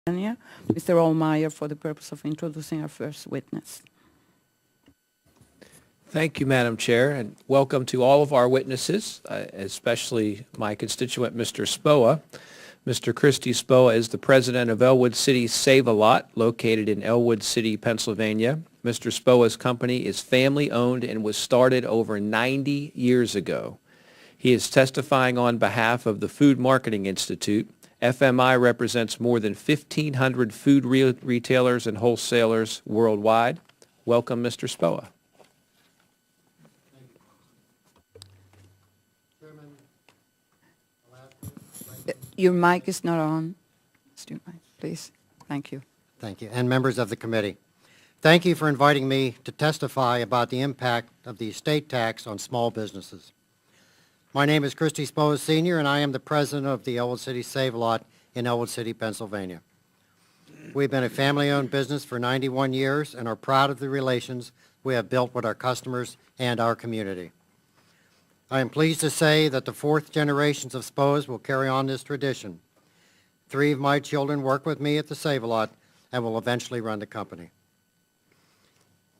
Mr. Allmeyer, for the purpose of introducing our first witness. Thank you, Madam Chair, and welcome to all of our witnesses, especially my constituent, Mr. Spoa. Mr. Christy Spoa is the president of Ellwood City Save-A-Lot, located in Ellwood City, Pennsylvania. Mr. Spoa's company is family-owned and was started over 90 years ago. He is testifying on behalf of the Food Marketing Institute. FMI represents more than 1,500 food retailers and wholesalers worldwide. Welcome, Mr. Spoa. Your mic is not on. Please. Thank you. Thank you. And members of the committee, thank you for inviting me to testify about the impact of the estate tax on small businesses. My name is Christy Spoa Sr., and I am the president of the Ellwood City Save-A-Lot in Ellwood City, Pennsylvania. We've been a family-owned business for 91 years and are proud of the relations we have built with our customers and our community. I am pleased to say that the fourth generations of Spoas will carry on this tradition. 3 of my children work with me at the Save-A-Lot and will eventually run the company.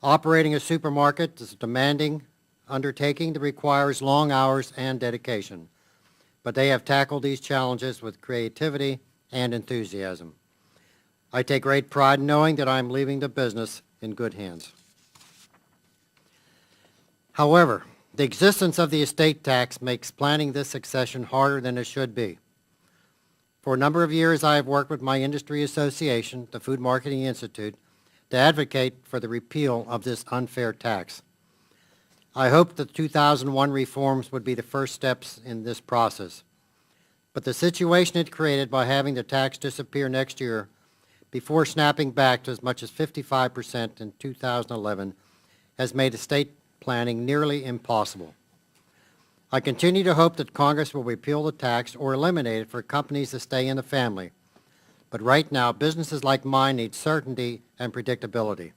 Operating a supermarket is a demanding undertaking that requires long hours and dedication, but they have tackled these challenges with creativity and enthusiasm. I take great pride in knowing that I am leaving the business in good hands. However, the existence of the estate tax makes planning this succession harder than it should be. For a number of years, I have worked with my industry association, the Food Marketing Institute, to advocate for the repeal of this unfair tax. I hoped the 2001 reforms would be the first steps in this process. But the situation it created by having the tax disappear next year before snapping back to as much as 55% in 2011 has made estate planning nearly impossible. I continue to hope that Congress will repeal the tax or eliminate it for companies to stay in the family. But right now, businesses like mine need certainty and predictability.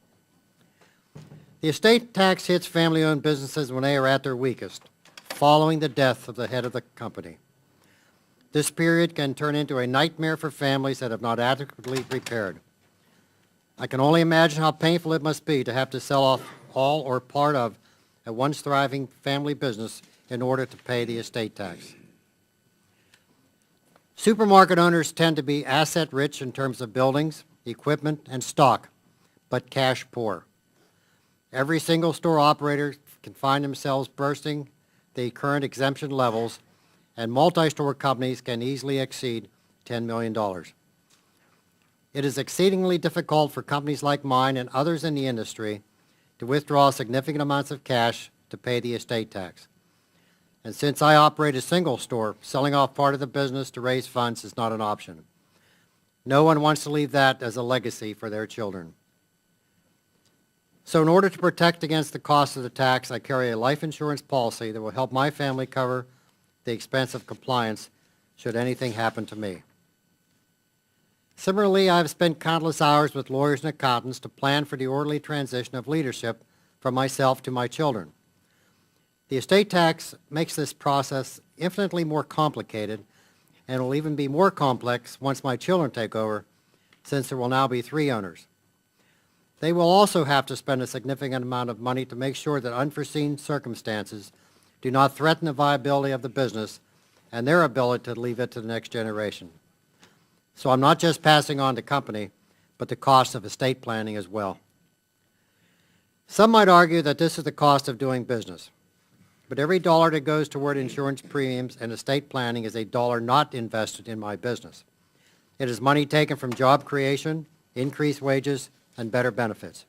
The estate tax hits family-owned businesses when they are at their weakest, following the death of the head of the company. This period can turn into a nightmare for families that have not adequately prepared. I can only imagine how painful it must be to have to sell off all or part of a once thriving family business in order to pay the estate tax. Supermarket owners tend to be asset rich in terms of buildings, equipment, and stock, but cash poor. Every single store operator can find themselves bursting the current exemption levels, and multi-store companies can easily exceed $10 million. It is exceedingly difficult for companies like mine and others in the industry to withdraw significant amounts of cash to pay the estate tax. And since I operate a single store, selling off part of the business to raise funds is not an option. No one wants to leave that as a legacy for their children. So in order to protect against the cost of the tax, I carry a life insurance policy that will help my family cover the expense of compliance should anything happen to me. Similarly, I have spent countless hours with lawyers and accountants to plan for the orderly transition of leadership from myself to my children. The estate tax makes this process infinitely more complicated and will even be more complex once my children take over, since there will now be 3 owners. They will also have to spend a significant amount of money to make sure that unforeseen circumstances do not threaten the viability of the business and their ability to leave it to the next generation. So I'm not just passing on the company, but the cost of estate planning as well. Some might argue that this is the cost of doing business, but every dollar that goes toward insurance premiums and estate planning is a dollar not invested in my business. It is money taken from job creation, increased wages, and better benefits.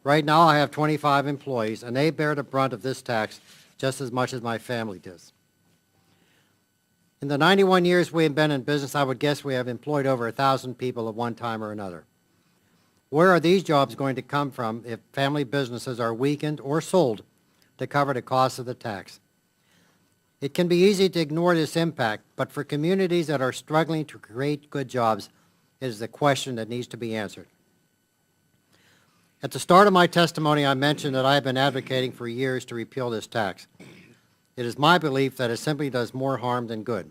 Right now I have 25 employees, and they bear the brunt of this tax just as much as my family does. In the 91 years we have been in business, I would guess we have employed over 1,000 people at one time or another. Where are these jobs going to come from if family businesses are weakened or sold to cover the cost of the tax? It can be easy to ignore this impact, but for communities that are struggling to create good jobs, it is a question that needs to be answered. At the start of my testimony, I mentioned that I have been advocating for years to repeal this tax. It is my belief that it simply does more harm than good.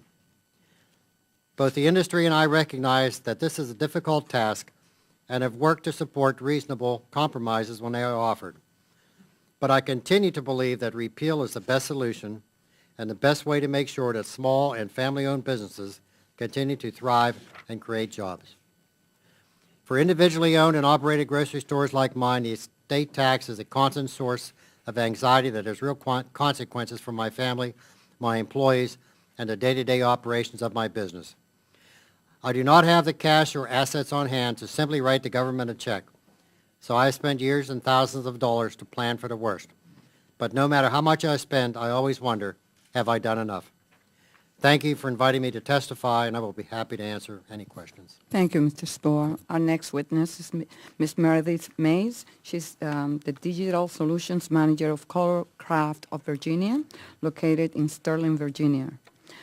Both the industry and I recognize that this is a difficult task and have worked to support reasonable compromises when they are offered. But I continue to believe that repeal is the best solution and the best way to make sure that small and family-owned businesses continue to thrive and create jobs. For individually owned and operated grocery stores like mine, the estate tax is a constant source of anxiety that has real consequences for my family, my employees, and the day-to-day operations of my business. I do not have the cash or assets on hand to simply write the government a check, so I spend years and thousands of dollars to plan for the worst. But no matter how much I spend, I always wonder, have I done enough? Thank you for inviting me to testify, and I will be happy to answer any questions. Thank you, Mr. Spoa. Our next witness is Ms. Meredith Mays. She's the Digital Solutions Manager of Colorcraft of Virginia, located in Sterling, Virginia.